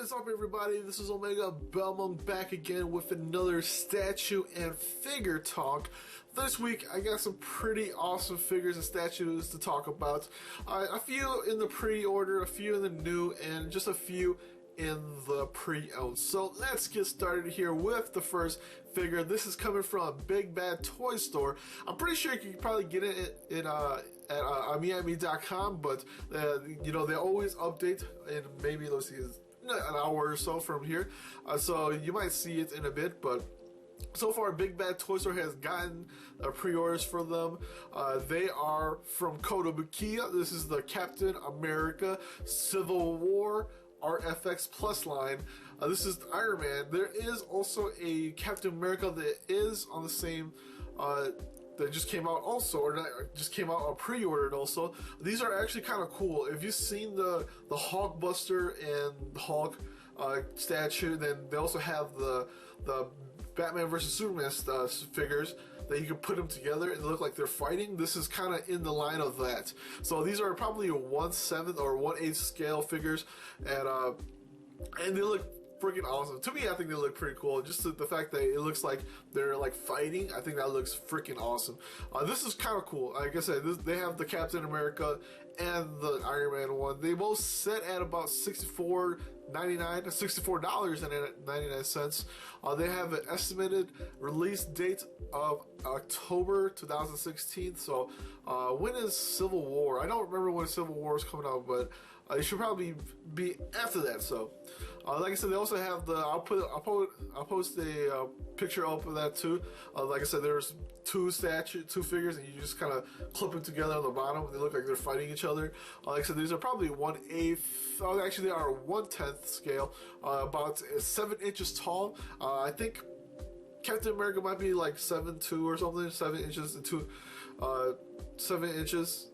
is up, everybody? This is Omega Belmont back again with another statue and figure talk. This week, I got some pretty awesome figures and statues to talk about. A few in the pre-order, a few in the new, and just a few in the pre-owned. So let's get started here with the first figure. This is coming from Big Bad Toy Store. I'm pretty sure you can probably get it at amiami.com, but you know, they always update in maybe, let's see, an hour or so from here, so you might see it in a bit. But so far, Big Bad Toy Store has gotten pre-orders for them. They are from Kotobukiya. This is the Captain America Civil War RFX Plus line. This is Iron Man. There is also a Captain America that is on the same that just came out also, or not, just came out pre-ordered also. These are actually kind of cool. If you've seen the Hulkbuster and the Hulk statue, then they also have the Batman vs Superman figures that you can put them together and look like they're fighting. This is kind of in the line of that. So these are probably a 1/7 or 1/8 scale figures, and they look freaking awesome. To me, I think they look pretty cool. Just the fact that it looks like they're like fighting, I think that looks freaking awesome. This is kind of cool. Like I said, they have the Captain America and the Iron Man one. They both set at about $64.99. They have an estimated release date of October 2016. So when is Civil War? I don't remember when Civil War is coming out, but it should probably be after that. So like I said, they also have the I'll post a picture up of that too. Like I said, there's two figures, and you just kind of clip them together on the bottom. They look like they're fighting each other. Like I said, these are probably 1/8. Actually, they are 1/10 scale, about 7 inches tall. I think Captain America might be like 7'2" or something, 7 inches into 7 inches.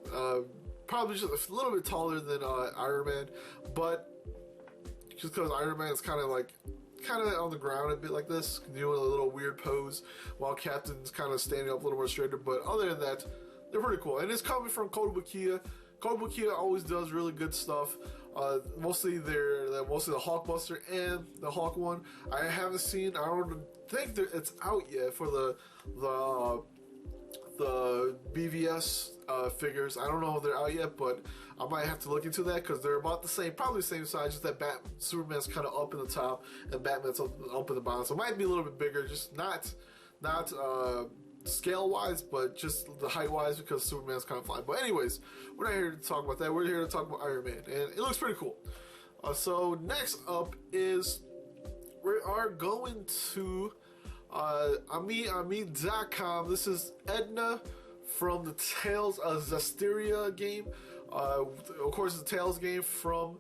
Probably just a little bit taller than Iron Man, but just because Iron Man is kind of on the ground a bit like this, doing a little weird pose, while Captain's kind of standing up a little more straighter. But other than that, they're pretty cool. And it's coming from Kotobukiya. Kotobukiya always does really good stuff. Mostly the Hulkbuster and the Hulk one. I haven't seen. I don't think it's out yet for the BVS figures. I don't know if they're out yet, but I might have to look into that, because they're about the same, probably the same size, just that Superman's kind of up in the top and Batman's up in the bottom. So it might be a little bit bigger, just not scale wise, but just the height wise, because Superman's kind of flying. But anyways, we're not here to talk about that. We're here to talk about Iron Man, and it looks pretty cool. So next up is we are going to Ami.com. This is Edna from the Tales of Zestiria game. Of course, the Tales game from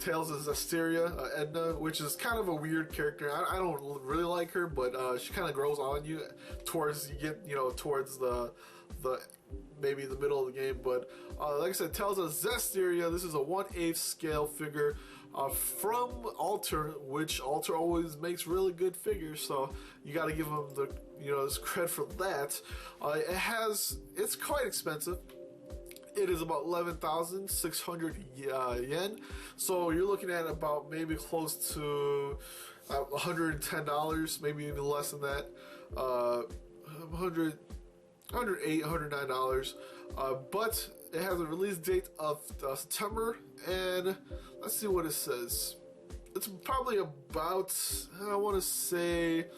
Tales of Zestiria, Edna, which is kind of a weird character. I don't really like her, but she kind of grows on you towards the maybe the middle of the game. But like I said, Tales of Zestiria. This is a 1/8 scale figure from Alter, which Alter always makes really good figures. So you got to give them this credit for that. It's quite expensive. It is about 11,600 yen. So you're looking at about maybe close to $110, maybe even less than that. $108, $109. But it has a release date of September, and let's see what it says. It's probably about, I want to say,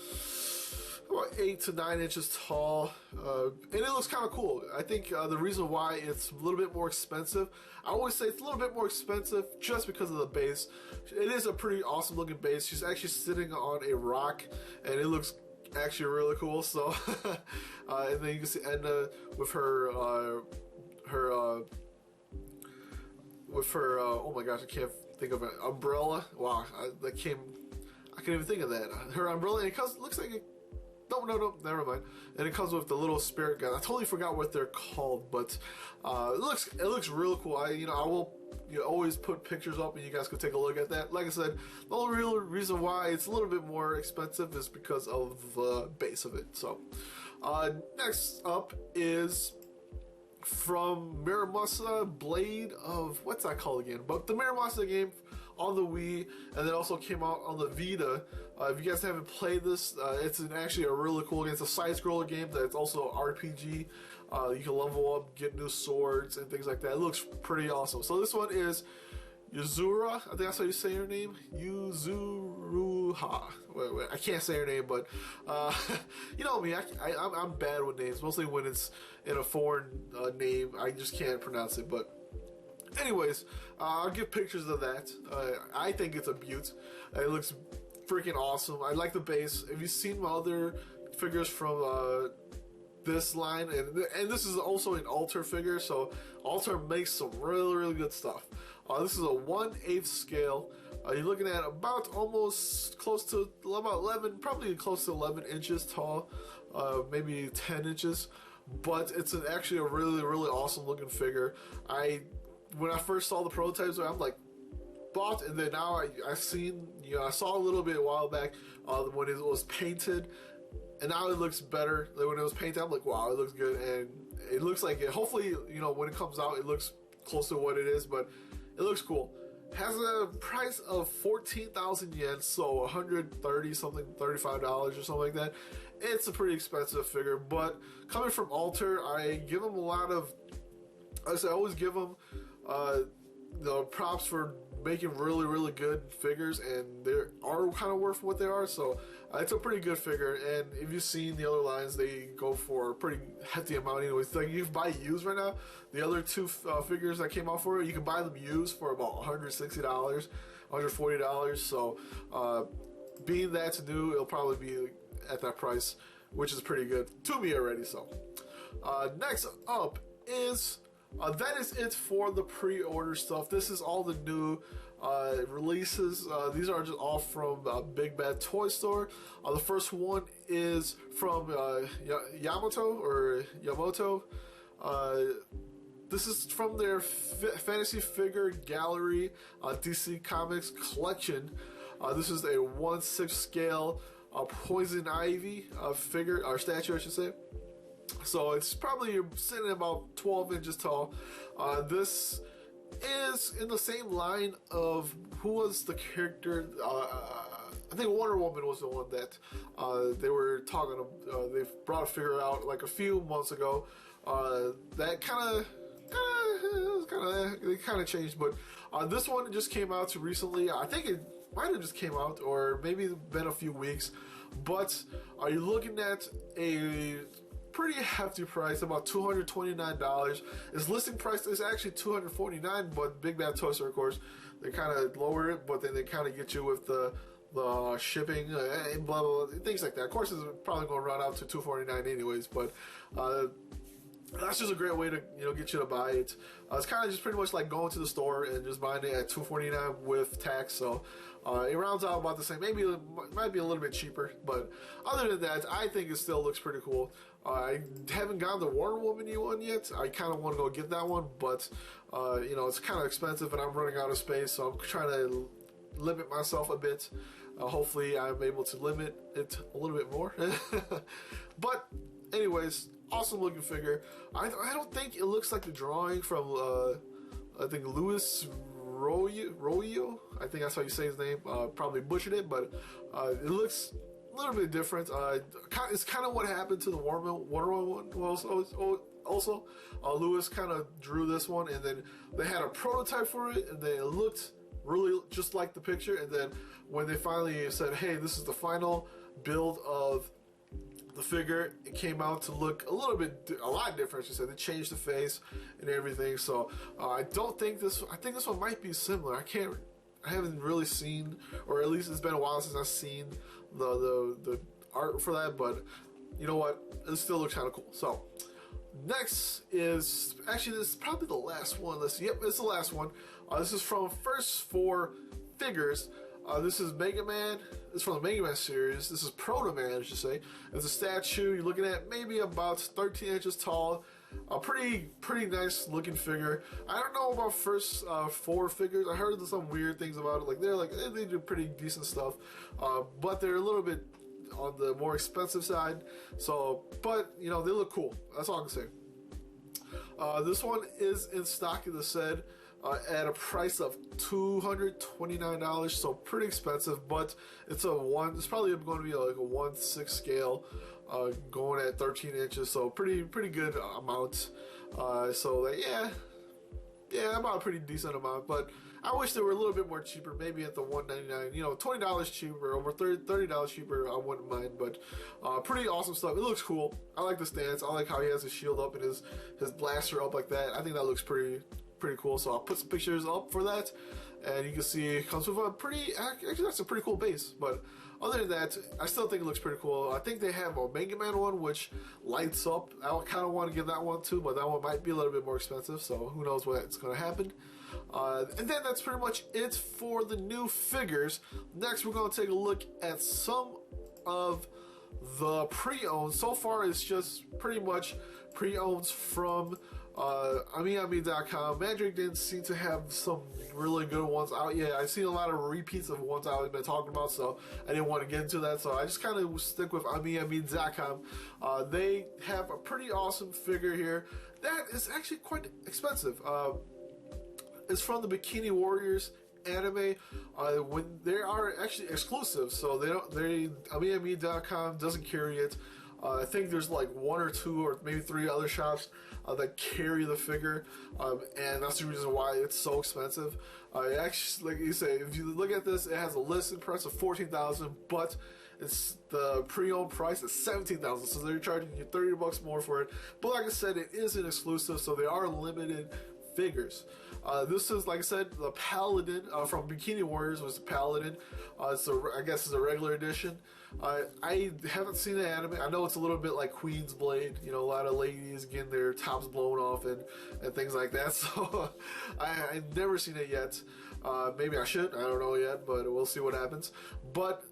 about 8 to 9 inches tall, and it looks kind of cool. I think the reason why it's a little bit more expensive, I always say it's a little bit more expensive just because of the base. It is a pretty awesome looking base. She's actually sitting on a rock, and it looks actually really cool. So, and then you can see Edna with her oh my gosh, I can't think of it, umbrella. Wow, I can't even think of that. Her umbrella, and it looks like no, never mind. And it comes with the little spirit gun. I totally forgot what they're called, but it looks really cool. I will always put pictures up, and you guys can take a look at that. Like I said, the only real reason why it's a little bit more expensive is because of the base of it. So next up is from Miramasa Blade of, what's that called again? But the Miramasa game on the Wii, and then also came out on the Vita. If you guys haven't played this, it's actually a really cool game. It's a side-scroller game that's also RPG. You can level up, get new swords, and things like that. It looks pretty awesome. So this one is Yuzura. I think that's how you say her name. Yuzuruha. Wait, I can't say her name, but you know me. I'm bad with names, mostly when it's in a foreign name. I just can't pronounce it. But anyways, I'll give pictures of that. I think it's a beaut. It looks freaking awesome. I like the base. Have you seen my other figures from this line? And this is also an Alter figure, so Alter makes some really good stuff. This is a 1/8 scale. You're looking at about almost close to about 11, probably close to 11 inches tall, maybe 10 inches. But it's actually a really awesome looking figure. When I first saw the prototypes, I'm like, bought, and then now I've seen, I saw a little bit a while back when it was painted, and now it looks better. Like when it was painted, I'm like, wow, it looks good, and it looks like it. Hopefully, when it comes out, it looks close to what it is, but it looks cool. Has a price of 14,000 yen, so 130 something, $35 or something like that. It's a pretty expensive figure, but coming from Alter, I give them a lot of. I always give them the props for making really good figures, and they are kind of worth what they are. So it's a pretty good figure. And if you've seen the other lines, they go for a pretty hefty amount. Anyways, like you can buy used right now. The other two figures that came out for it, you can buy them used for about $160, $140. So being that's new, it'll probably be at that price, which is pretty good to me already. So next up is. That is it for the pre-order stuff. This is all the new releases. These are just all from Big Bad Toy Store. The first one is from Yamoto. This is from their Fantasy Figure Gallery DC Comics collection. This is a 1/6 scale Poison Ivy figure, or statue, I should say. So it's probably sitting about 12 inches tall. This is in the same line of who was the character. I think Wonder Woman was the one that they were talking. They brought a figure out like a few months ago. That they kind of changed, but this one just came out recently. I think it might have just came out, or maybe been a few weeks. But are you looking at a pretty hefty price, about $229. Its listing price is actually $249, but Big Bad Toy Store, of course, they kind of lower it, but then they kind of get you with the shipping and blah, blah, blah, things like that. Of course, it's probably going to run out to $249 anyways, but that's just a great way to get you to buy it. It's kind of just pretty much like going to the store and just buying it at $249 with tax. So it rounds out about the same. Maybe it might be a little bit cheaper, but other than that, I think it still looks pretty cool. I haven't gotten the Wonder Woman one yet. I kind of want to go get that one, but it's kind of expensive, and I'm running out of space, so I'm trying to limit myself a bit. Hopefully, I'm able to limit it a little bit more. But anyways, awesome looking figure. I don't think it looks like the drawing from I think Louis Royo. I think that's how you say his name. Probably butchered it, but it looks a little bit different. It's kind of what happened to the Wonder Woman one. Also, Lewis kind of drew this one, and then they had a prototype for it, and then it looked really just like the picture. And then when they finally said, "Hey, this is the final build of the figure," it came out to look a lot different. She said they changed the face and everything. So I think this one might be similar. I haven't really seen, or at least it's been a while since I've seen the art for that. But you know what? It still looks kind of cool. So next is actually, this is probably the last one. Yep, it's the last one. This is from First 4 Figures. This is Mega Man. It's from the Mega Man series. This is Proto Man, I should say. It's a statue. You're looking at maybe about 13 inches tall. A pretty nice looking figure. I don't know about First 4 Figures. I heard some weird things about it. They do pretty decent stuff, but they're a little bit on the more expensive side. So, but they look cool. That's all I can say. This one is in stock, as I said. at a price of $229. So pretty expensive, but it's probably going to be like a 1/6 scale, going at 13 inches. So pretty good amount. Yeah, about a pretty decent amount, but I wish they were a little bit more cheaper, maybe at the $199, $20 cheaper, over $30 cheaper, I wouldn't mind, but pretty awesome stuff. It looks cool. I like the stance. I like how he has his shield up and his blaster up like that. I think that looks pretty cool, so I'll put some pictures up for that, and you can see it comes with actually that's a pretty cool base, but other than that, I still think it looks pretty cool. I think they have a Mega Man one which lights up. I kind of want to give that one too, but that one might be a little bit more expensive, so who knows what's going to happen. And then that's pretty much it for the new figures. Next, we're going to take a look at some of the pre-owned. So far, it's just pretty much pre-owns from AmiAmi.com. Magic didn't seem to have some really good ones out yet. I've seen a lot of repeats of ones I've been talking about, so I didn't want to get into that. So I just kind of stick with AmiAmi.com. They have a pretty awesome figure here that is actually quite expensive. It's from the Bikini Warriors anime. When they are actually exclusive, so AmiAmi.com doesn't carry it. I think there's like 1 or 2 or maybe 3 other shops that carry the figure, and that's the reason why it's so expensive. Actually, like you say, if you look at this, it has a listed price of $14,000, but it's the pre-owned price is $17,000, so they're charging you $30 more for it. But like I said, it is an exclusive, so they are limited figures. This is, like I said, the Paladin from Bikini Warriors was the Paladin. I guess it's a regular edition. I haven't seen the anime. I know it's a little bit like Queen's Blade. A lot of ladies getting their tops blown off and things like that. So I've never seen it yet. Maybe I should. I don't know yet, but we'll see what happens. But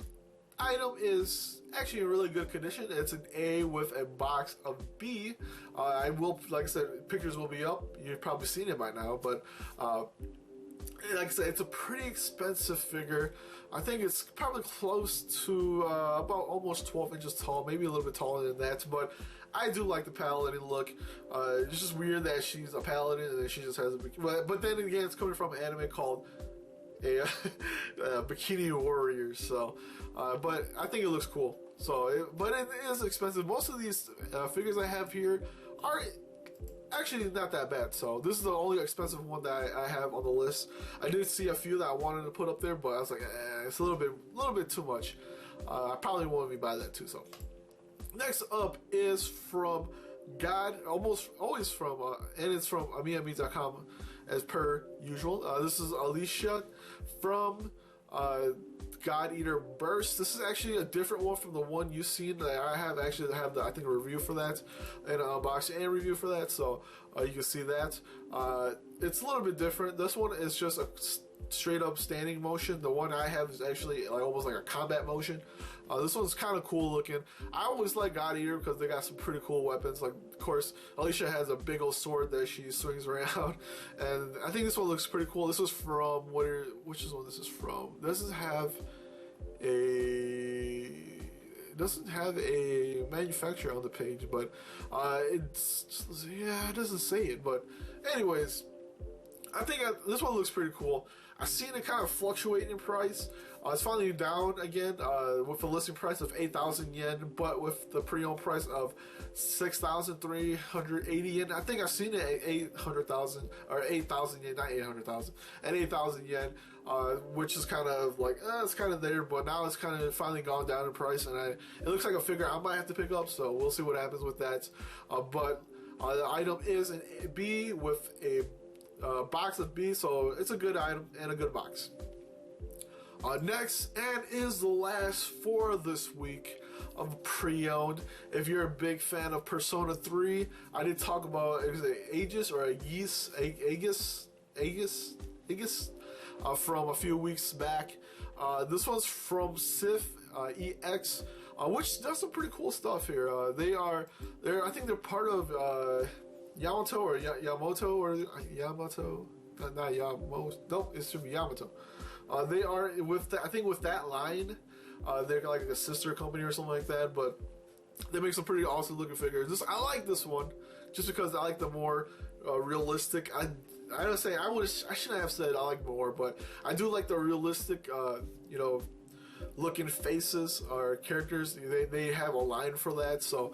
item is actually in really good condition. It's an A with a box of B. I will, like I said, pictures will be up. You've probably seen it by now, but like I said, it's a pretty expensive figure. I think it's probably close to about almost 12 inches tall, maybe a little bit taller than that, but I do like the Paladin look. It's just weird that she's a Paladin and then she just has a bikini. But then again, it's coming from an anime called Bikini Warriors, so but I think it looks cool. So, but it is expensive. Most of these figures I have here are actually not that bad. So this is the only expensive one that I have on the list. I did see a few that I wanted to put up there, but I was like, it's a little bit too much. I probably won't be buy that too. So next up is from almost always from, and it's from AmiAmi.com as per usual. This is Alicia from God Eater Burst. This is actually a different one from the one you've seen. That I have I think a review for that, and an unboxing and review for that. So you can see that. It's a little bit different. This one is just a straight up standing motion. The one I have is actually almost like a combat motion. This one's kind of cool looking. I always like God Eater because they got some pretty cool weapons. Like, of course, Alicia has a big old sword that she swings around, and I think this one looks pretty cool. This was from which is one this is from? It doesn't have a manufacturer on the page, but it doesn't say it. But anyways, I think this one looks pretty cool. I've seen it kind of fluctuate in price. It's finally down again with a listing price of 8,000 yen, but with the pre-owned price of 6,380 yen. I think I've seen it at 800,000 or 8,000 yen, not 800,000, at 8,000 yen, which is kind of like it's kind of there, but now it's kind of finally gone down in price, and it looks like a figure I might have to pick up. So we'll see what happens with that. But the item is an B with a box of B, so it's a good item and a good box. Next, and is the last for this week of pre-owned. If you're a big fan of Persona 3, I did talk about, is it Aegis or Aegis from a few weeks back. This one's from Sith EX, which does some pretty cool stuff here. I think they're part of Yamato or Yamato or Yamato. Not Yamato. Nope, it should be Yamato. They are with that line. They're like a sister company or something like that, but they make some pretty awesome looking figures. I like this one just because I like the more realistic. I don't say I shouldn't have said I like more, but I do like the realistic, looking faces or characters. They have a line for that, so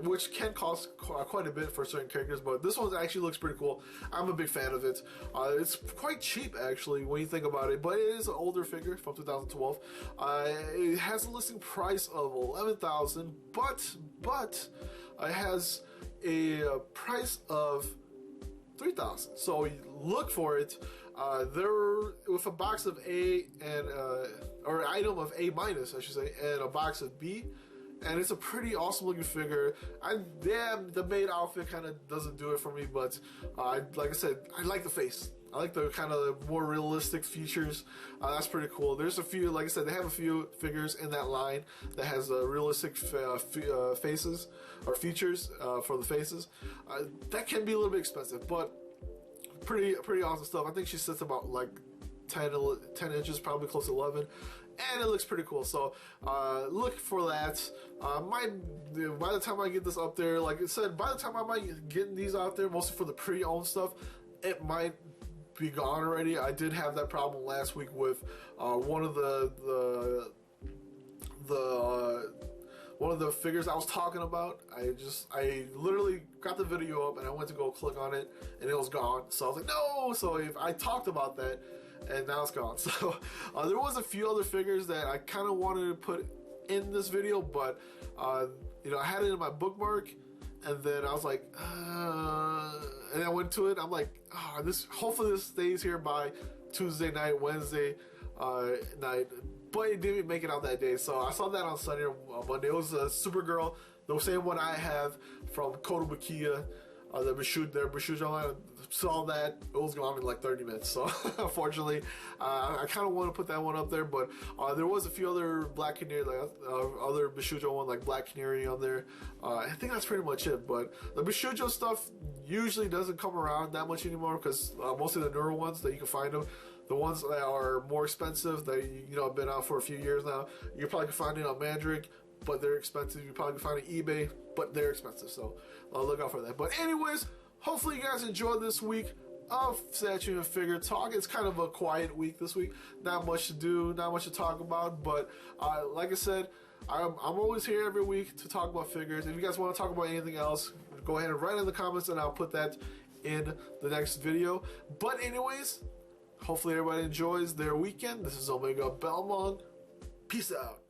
which can cost quite a bit for certain characters, but this one actually looks pretty cool. I'm a big fan of it. It's quite cheap actually when you think about it, but it is an older figure from 2012. It has a listing price of $11,000, but it has a price of $3,000. So look for it. There with a box of A and or an item of A minus, I should say, and a box of B, and it's a pretty awesome looking figure. The maid outfit kind of doesn't do it for me, but like I said, I like the face. I like the kind of more realistic features. That's pretty cool. There's a few, like I said, they have a few figures in that line that has realistic faces or features for the faces. That can be a little bit expensive, but pretty awesome stuff. I think she sits about like 10 inches, probably close to 11, and it looks pretty cool. So look for that. By the time I get this up there, like I said, by the time I might get these out there, mostly for the pre-owned stuff, it might be gone already. I did have that problem last week with one of the figures I was talking about. I literally got the video up and I went to go click on it and it was gone. So I was like, no. So I talked about that and now it's gone. So there was a few other figures that I kind of wanted to put in this video, but I had it in my bookmark. And then I was like, and I went to it. I'm like, hopefully this stays here by Tuesday night, Wednesday night. But it didn't make it out that day. So I saw that on Sunday or Monday. It was a Supergirl, the same one I have from Kotobukiya, the Bishujo line. Saw that. It was gone in like 30 minutes. So unfortunately, I kind of want to put that one up there. But there was a few other Black Canary, like other Bishujo one, like Black Canary on there. I think that's pretty much it. But the Bishujo stuff usually doesn't come around that much anymore because most of the newer ones that you can find them, the ones that are more expensive, that have been out for a few years now, you probably can find it on Mandrick, but they're expensive. You probably can find it on eBay, but they're expensive. So look out for that. But anyways, hopefully you guys enjoyed this week of Statue and Figure Talk. It's kind of a quiet week this week. Not much to do, not much to talk about. But like I said, I'm always here every week to talk about figures. If you guys want to talk about anything else, go ahead and write in the comments and I'll put that in the next video. But anyways, hopefully everybody enjoys their weekend. This is Omega Belmont. Peace out.